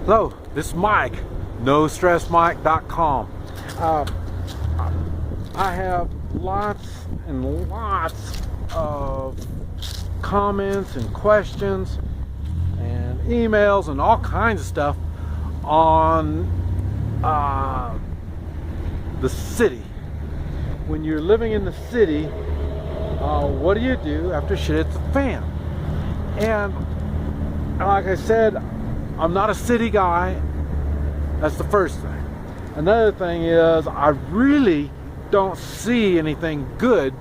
Hello, this is Mike, NoStressMike.com. I have lots and lots of comments and questions and emails and all kinds of stuff on the city. When you're living in the city, what do you do after shit hits the fan? And like I said, I'm not a city guy. That's the first thing. Another thing is I really don't see anything good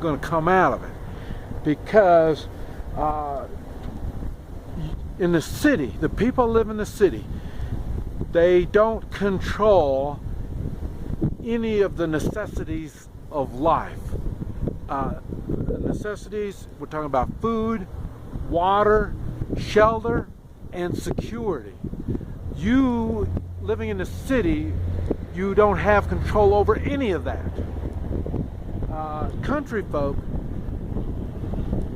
going to come out of it, because in the city, the people who live in the city, they don't control any of the necessities of life. The necessities, we're talking about food, water, shelter, and security. You living in the city, you don't have control over any of that. Country folk,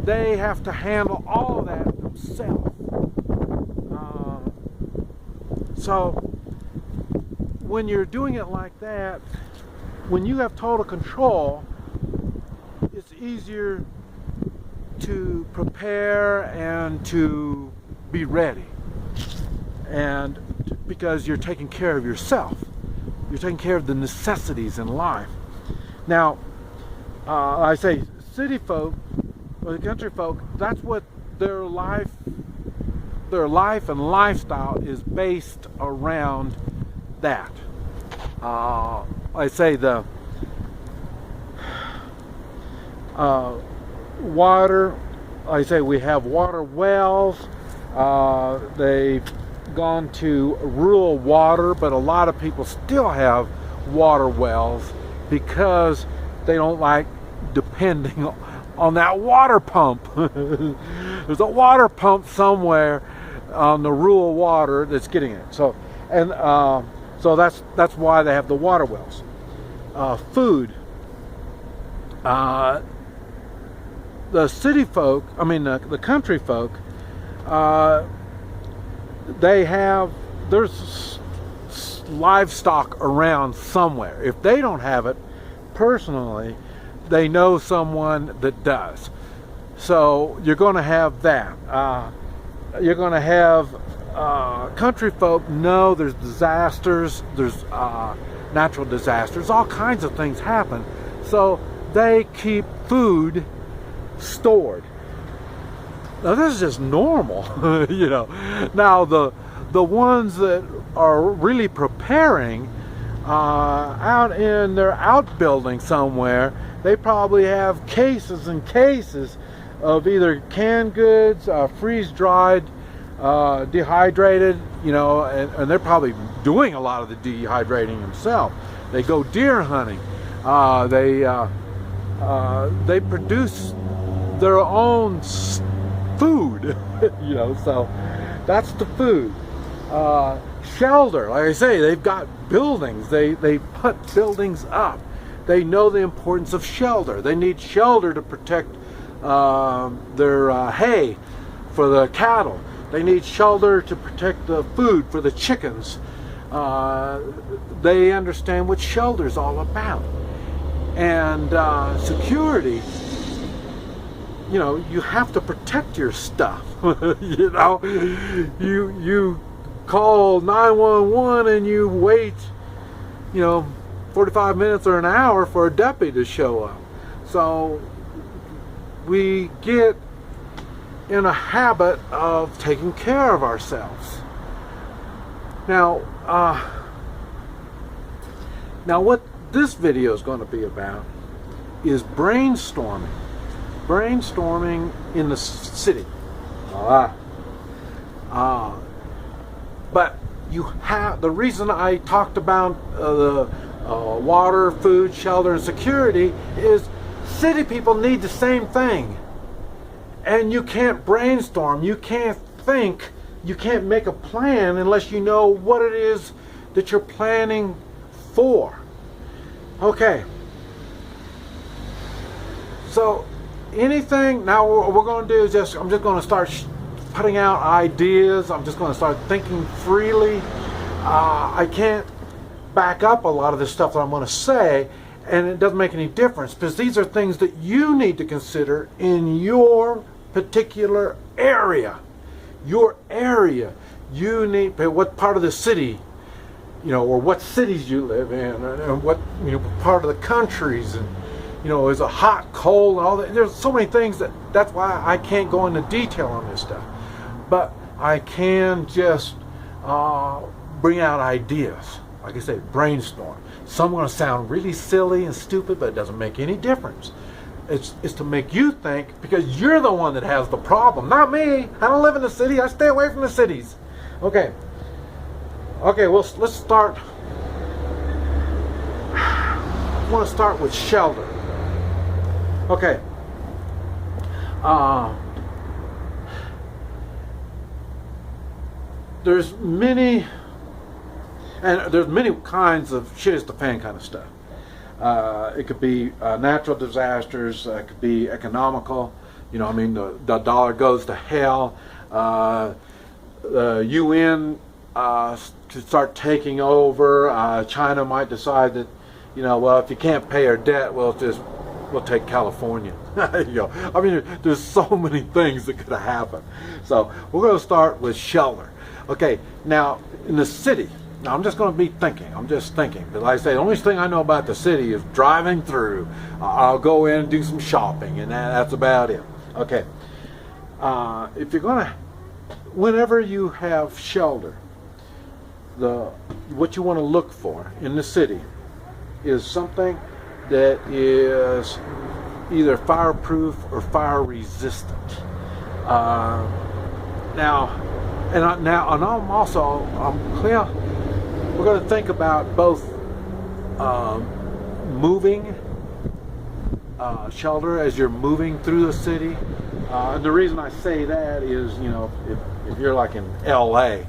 they have to handle all of that themselves. So when you're doing it like that, when you have total control, it's easier to prepare and to be ready, and because you're taking care of yourself, you're taking care of the necessities in life. Now, I say city folk or the country folk, that's what their life and lifestyle is based around that. I say the water, I say we have water wells. They've gone to rural water, but a lot of people still have water wells because they don't like depending on that water pump. There's a water pump somewhere on the rural water that's getting it. So that's why they have the water wells. Food. The city folk, the country folk, there's livestock around somewhere. If they don't have it personally, they know someone that does. So you're going to have that. You're going to have country folk know there's disasters, there's natural disasters, all kinds of things happen. So they keep food stored. Now this is just normal, you know. Now the ones that are really preparing out in their outbuilding somewhere, they probably have cases and cases of either canned goods, freeze-dried, dehydrated, you know, and they're probably doing a lot of the dehydrating themselves. They go deer hunting. They produce their own food, you know, so that's the food. Shelter, like I say, they've got buildings. They put buildings up. They know the importance of shelter. They need shelter to protect their hay for the cattle. They need shelter to protect the food for the chickens. They understand what shelter is all about. And security, you know, you have to protect your stuff. You know, you call 911 and you wait, you know, 45 minutes or an hour for a deputy to show up. So we get in a habit of taking care of ourselves. Now what this video is going to be about is brainstorming in the city. But you have, the reason I talked about the water, food, shelter, and security is city people need the same thing. And you can't brainstorm, you can't think, you can't make a plan unless you know what it is that you're planning for. Okay. So anything, now what we're going to do is I'm just going to start putting out ideas. I'm just going to start thinking freely. I can't back up a lot of this stuff that I'm going to say, and it doesn't make any difference because these are things that you need to consider in your particular area. Your area. You need, what part of the city, or what cities you live in, and what part of the countries, and is it hot, cold, and all that. There's so many things that's why I can't go into detail on this stuff. But I can just bring out ideas. Like I say, brainstorm. Some are going to sound really silly and stupid, but it doesn't make any difference. It's to make you think, because you're the one that has the problem, not me. I don't live in the city. I stay away from the cities. Okay, well, let's start. I want to start with shelter. Okay. There's many kinds of shit is the fan kind of stuff. It could be natural disasters. It could be economical. The dollar goes to hell. The UN to start taking over. China might decide that, well, if you can't pay our debt, we'll take California. There's so many things that could happen. So we're going to start with shelter. Okay, now in the city. Now I'm just going to be thinking. I'm just thinking. But like I say, the only thing I know about the city is driving through. I'll go in and do some shopping, and that's about it. Okay. If you're going to, whenever you have shelter, what you want to look for in the city is something that is either fireproof or fire resistant. We're going to think about both moving shelter as you're moving through the city. And the reason I say that is, if you're like in LA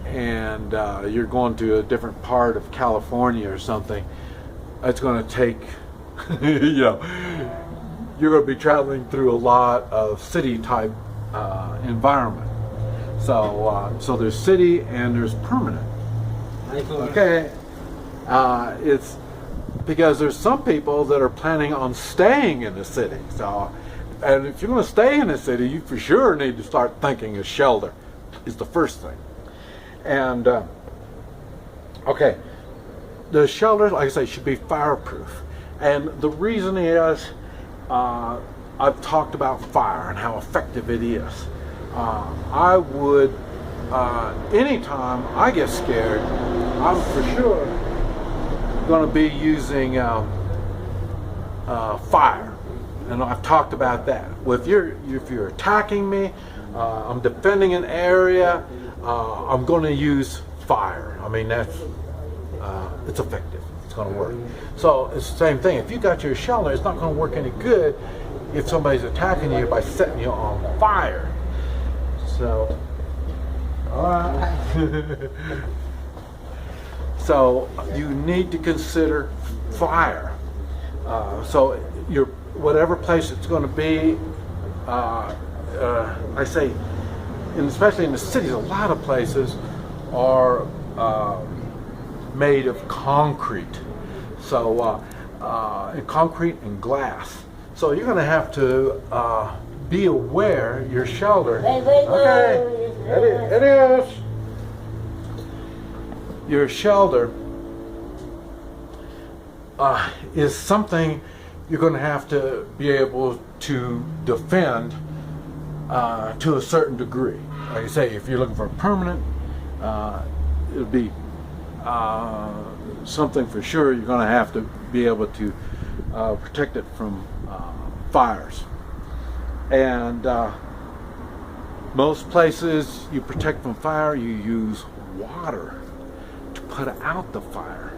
and you're going to a different part of California or something, it's going to take, you're going to be traveling through a lot of city type environment. So there's city and there's permanent. Okay, it's because there's some people that are planning on staying in the city. So, and if you're going to stay in the city, you for sure need to start thinking of shelter. Is the first thing. And okay, the shelter, like I say, should be fireproof. And the reason is, I've talked about fire and how effective it is. I would. Anytime I get scared, I'm for sure going to be using fire, and I've talked about that. Well, if you're attacking me, I'm defending an area, I'm going to use fire. That's it's effective. It's going to work. So it's the same thing. If you got your shelter, it's not going to work any good if somebody's attacking you by setting you on fire. So. So you need to consider fire. So whatever place it's going to be, I say, and especially in the cities, a lot of places are made of concrete. So concrete and glass. So you're going to have to be aware your shelter. Okay. It is. Your shelter is something you're going to have to be able to defend to a certain degree. Like I say, if you're looking for a permanent, it'll be something for sure you're going to have to be able to protect it from fires. And most places you protect from fire, you use water to put out the fire.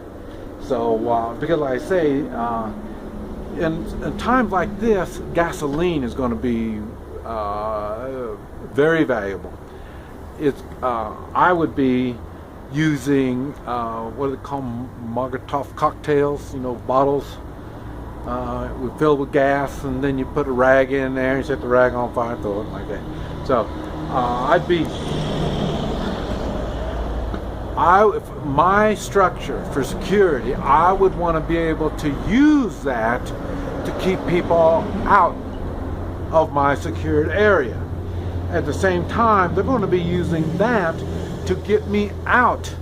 So, because like I say, in times like this, gasoline is going to be very valuable. I would be using what do they call Molotov cocktails? Bottles filled with gas, and then you put a rag in there and set the rag on fire, throw it like that. So if my structure for security, I would want to be able to use that to keep people out of my secured area. At the same time, they're going to be using that to get me out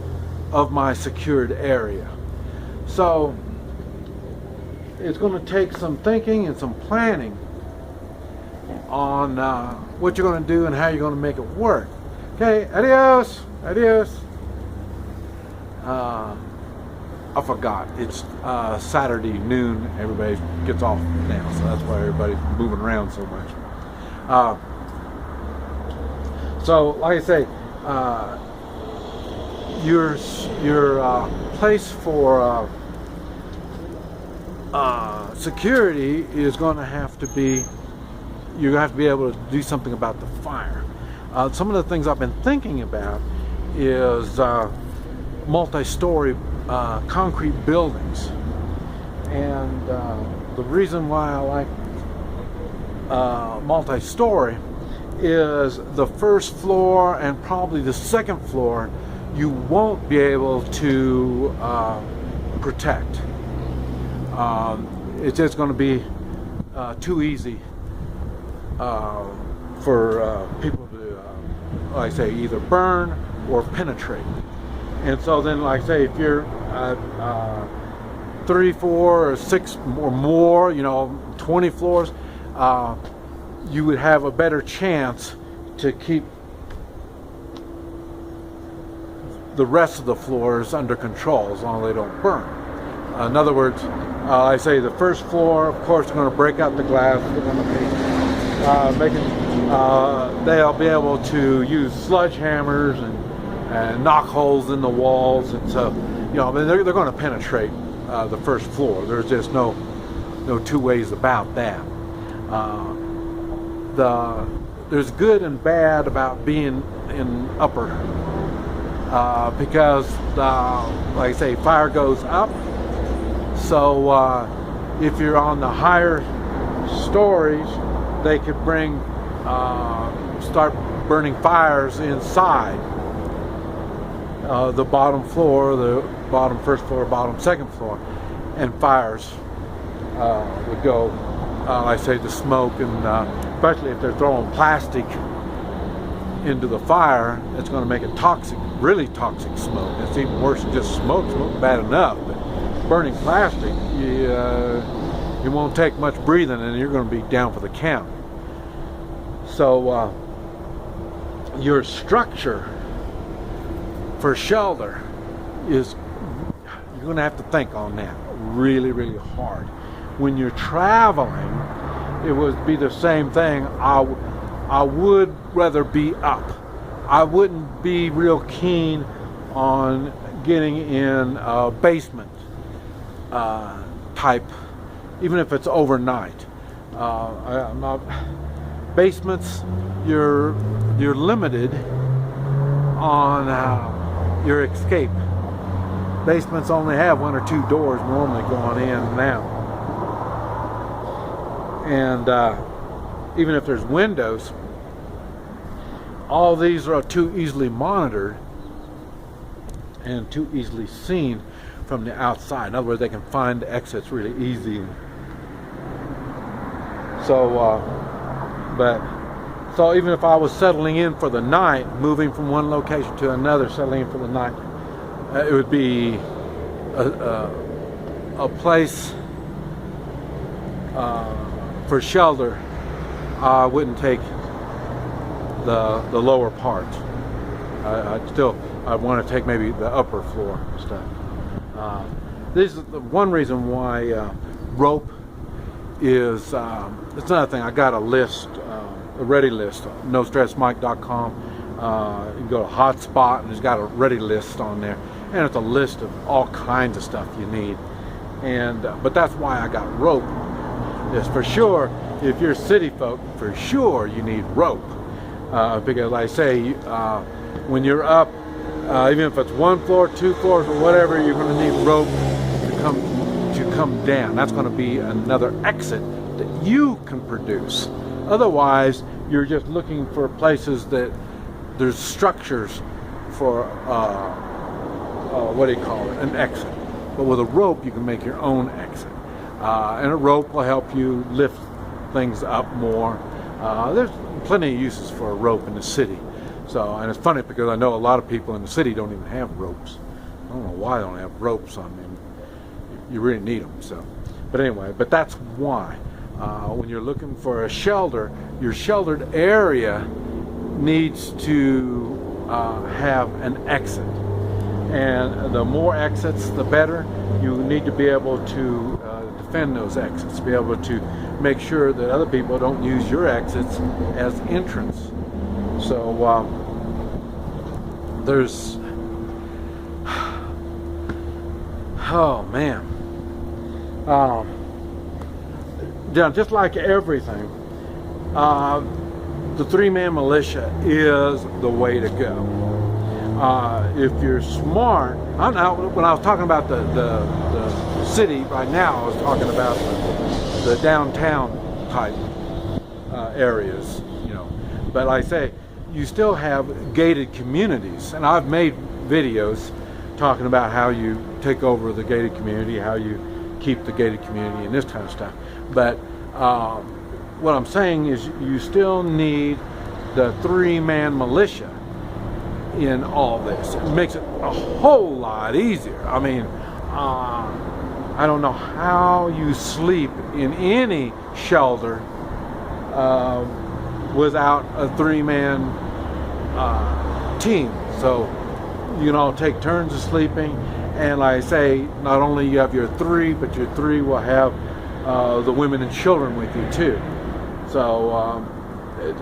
of my secured area. So it's going to take some thinking and some planning on what you're going to do and how you're going to make it work. Okay, adios, adios. I forgot, it's Saturday noon, everybody gets off now, so that's why everybody's moving around so much. So like I say, your place for security is going to have to be, you're going to have to be able to do something about the fire. Some of the things I've been thinking about is multi-story concrete buildings, and the reason why I like multi-story is the first floor and probably the second floor you won't be able to protect. It's just going to be too easy for people to, like I say, either burn or penetrate. And so then, like I say, if you're 3, 4, or 6 or more, 20 floors, you would have a better chance to keep the rest of the floors under control as long as they don't burn. In other words, I say the first floor, of course, they're going to break out the glass. They're going to be they'll be able to use sledgehammers and knock holes in the walls, and so they're going to penetrate the first floor. There's just no two ways about that. There's good and bad about being in upper, because like I say, fire goes up. So if you're on the higher stories, they could start burning fires inside the bottom floor, the bottom first floor, bottom second floor, and fires would go. Like I say, the smoke, and especially if they're throwing plastic into the fire, it's going to make it toxic, really toxic smoke. It's even worse than just smoke. Smoke's bad enough, but burning plastic, you won't take much breathing, and you're going to be down for the count. So your structure for shelter is, you're going to have to think on that really, really hard. When you're traveling, it would be the same thing. I would rather be up. I wouldn't be real keen on getting in a basement type, even if it's overnight. I'm not, basements, you're limited on your escape. Basements only have 1 or 2 doors normally going in and out. And even if there's windows, all these are too easily monitored and too easily seen from the outside. In other words, they can find the exits really easy. So, so even if I was settling in for the night, moving from one location to another, settling in for the night, it would be a place for shelter. I wouldn't take the lower part. I'd want to take maybe the upper floor stuff. This is the one reason why rope is. It's another thing. I got a list, a ready list, NoStressMike.com. You can go to Hotspot, and it's got a ready list on there, and it's a list of all kinds of stuff you need. And but that's why I got rope. Is for sure, if you're city folk, for sure you need rope, because like I say, when you're up, even if it's 1 floor, 2 floors, or whatever, you're going to need rope to come down. That's going to be another exit that you can produce. Otherwise, You're just looking for places that there's structures for what do you call it, an exit. But with a rope, you can make your own exit, and a rope will help you lift things up more. There's plenty of uses for a rope in the city. So, and it's funny because I know a lot of people in the city don't even have ropes. I don't know why they don't have ropes on them. You really need them. So, but anyway, but that's why when you're looking for a shelter, your sheltered area needs to have an exit, and the more exits, the better. You need to be able to defend those exits, be able to make sure that other people don't use your exits as entrance. So there's, oh man, yeah, just like everything, the three-man militia is the way to go. If you're smart, when I was talking about the city right now, I was talking about the downtown type areas, you know. But like I say, you still have gated communities, and I've made videos talking about how you take over the gated community, how you keep the gated community, and this kind of stuff. But what I'm saying is you still need the three-man militia in all this. It makes it a whole lot easier. I mean, I don't know how you sleep in any shelter without a three-man team. So you can all take turns of sleeping, and like I say, not only you have your three, but your three will have the women and children with you too. So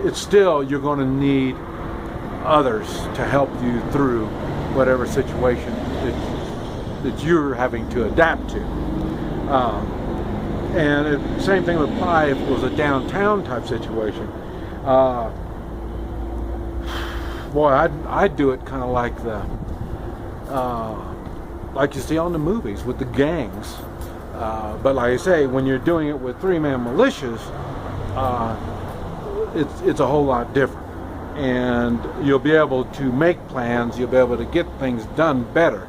it's still, you're going to need others to help you through whatever situation that you're having to adapt to. And same thing would apply if it was a downtown type situation. Boy, I'd do it kind of like like you see on the movies with the gangs. But like I say, when you're doing it with three-man militias, it's a whole lot different. And you'll be able to make plans, you'll be able to get things done better,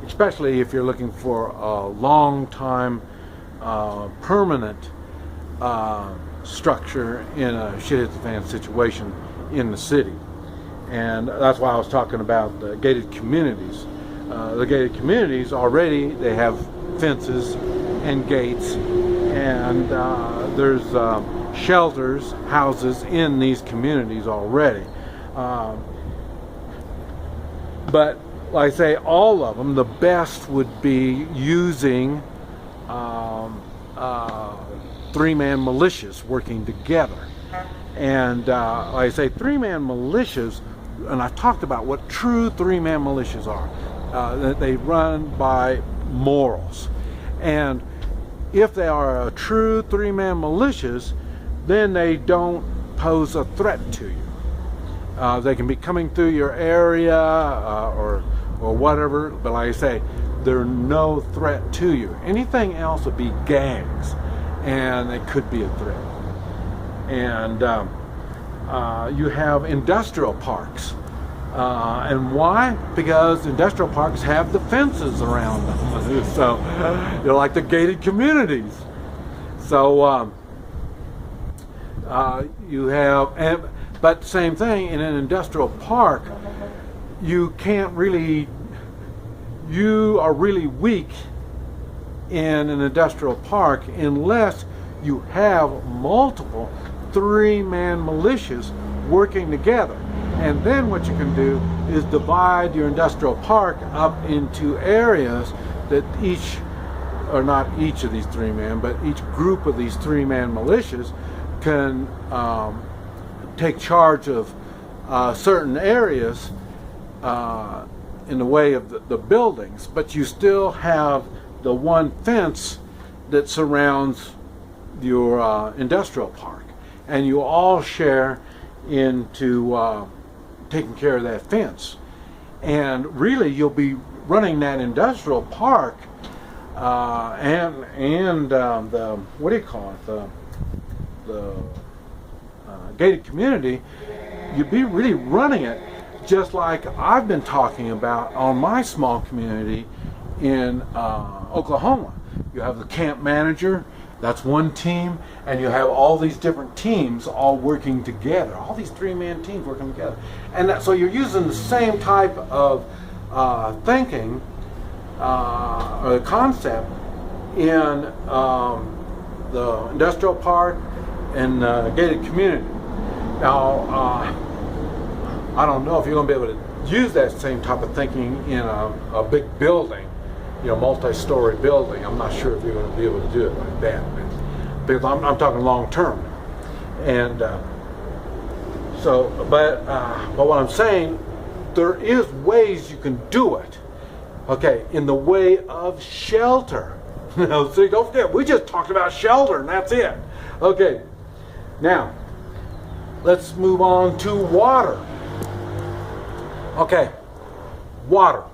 especially if you're looking for a long-time, permanent structure in a shit-hit-the-fan situation in the city. And that's why I was talking about the gated communities. The gated communities already, they have fences and gates, and there's shelters, houses in these communities already. But like I say, all of them, the best would be using three-man militias working together. And like I say, three-man militias, and I talked about what true three-man militias are. That they run by morals. And if they are a true three-man militias, then they don't pose a threat to you. They can be coming through your area or whatever, but like I say, they're no threat to you. Anything else would be gangs, and it could be a threat. And you have industrial parks. And why? Because industrial parks have the fences around them. So they're like the gated communities. So you have, but same thing in an industrial park, you can't really, you are really weak in an industrial park unless you have multiple three-man militias working together. And then what you can do is divide your industrial park up into areas that each, or not each of these three-man, but each group of these three-man militias can take charge of certain areas in the way of the buildings, but you still have the one fence that surrounds your industrial park, and you all share into taking care of that fence. And really, you'll be running that industrial park and the what do you call it, the gated community, you'd be really running it just like I've been talking about on my small community in Oklahoma. You have the camp manager, that's one team, and you have all these different teams all working together, all these 3-man teams working together. And so you're using the same type of thinking or the concept in the industrial park and gated community. Now, I don't know if you're going to be able to use that same type of thinking in a big building, multi-story building. I'm not sure if you're going to be able to do it like that, because I'm talking long term. And but what I'm saying, there is ways you can do it. Okay, in the way of shelter. See, don't forget, we just talked about shelter, and that's it. Okay, now let's move on to water. Okay, water.